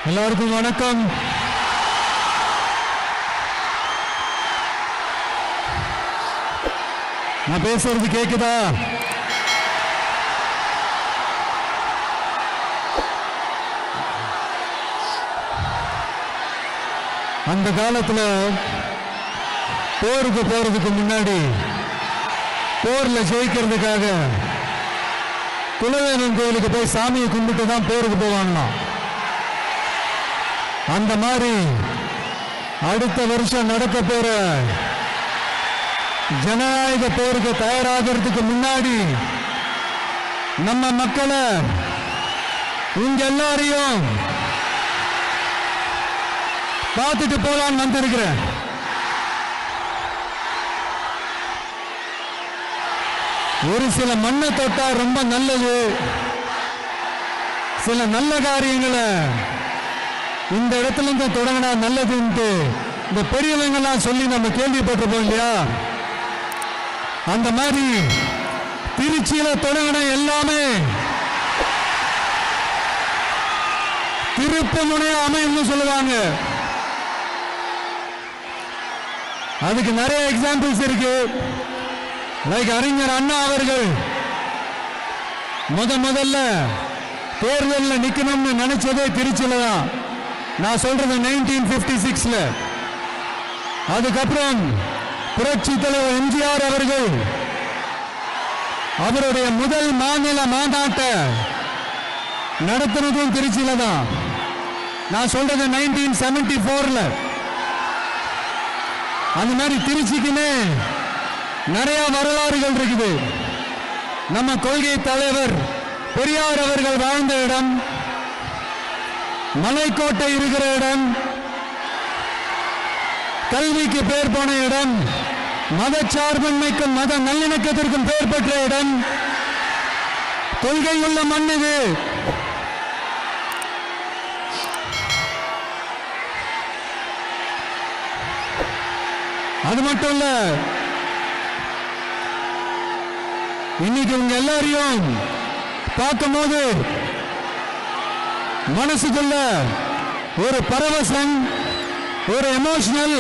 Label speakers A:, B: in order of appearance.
A: எல்லாருக்கும் வணக்கம். நான் பேசுறது கேக்குதா? அந்த காலத்துல போருக்கு போறதுக்கு முன்னாடி போர்ல ஜெயிக்கிறதுக்காக குலதெய்வம் கோயிலுக்கு போய் சாமியை கும்பிட்டு தான் போருக்கு போவாங்களாம். அந்த மாதிரி அடுத்த வருஷம் நடக்க போற ஜனநாயக போருக்கு தயாராகிறதுக்கு முன்னாடி நம்ம மக்களை உங்க எல்லாரையும் பார்த்துட்டு போலான்னு வந்திருக்கிறேன். ஒரு சில மண்ணை தொட்டா ரொம்ப நல்லது, சில நல்ல காரியங்களை இந்த இடத்துல இருந்து தொடங்கினா நல்லதுன்ட்டு இந்த பெரியவங்கெல்லாம் சொல்லி நம்ம கேள்விப்பட்டிருப்போம் இல்லையா? அந்த மாதிரி திருச்சியில தொடங்கின எல்லாமே திருப்பு முனைய அமையும்னு சொல்லுவாங்க. அதுக்கு நிறைய எக்ஸாம்பிள்ஸ் இருக்கு. லைக் அறிஞர் அண்ணா அவர்கள் முதல்ல தேர்தலில் நிக்கணும்னு நினைச்சதே திருச்சியில தான். நான் சொல்றது 1956ல. அதுக்கப்புறம் புரட்சி தலைவர் எம்ஜிஆர் அவர்கள் அவருடைய முதல் மாநில மாநாட்டை நடத்துனதும் திருச்சியில தான். நான் சொல்றது 1974ல. அந்த மாதிரி திருச்சிக்குன்னு நிறைய வரலாறுகள் இருக்குது. நம்ம கொள்கை தலைவர் பெரியார் அவர்கள் வாழ்ந்த இடம், மலைக்கோட்டை இருக்கிற இடம், கல்விக்கு பேர் போன இடம், மதச்சார்பின்மைக்கும் மத நல்லிணக்கத்திற்கும் பெயர் பெற்ற இடம், கொள்கை உள்ள மண் இது. அது மட்டும் இல்ல, இன்னைக்கு உங்க எல்லாரையும் பார்க்கும் போது மனசுக்குள்ள ஒரு பரவசம், ஒரு எமோஷனல்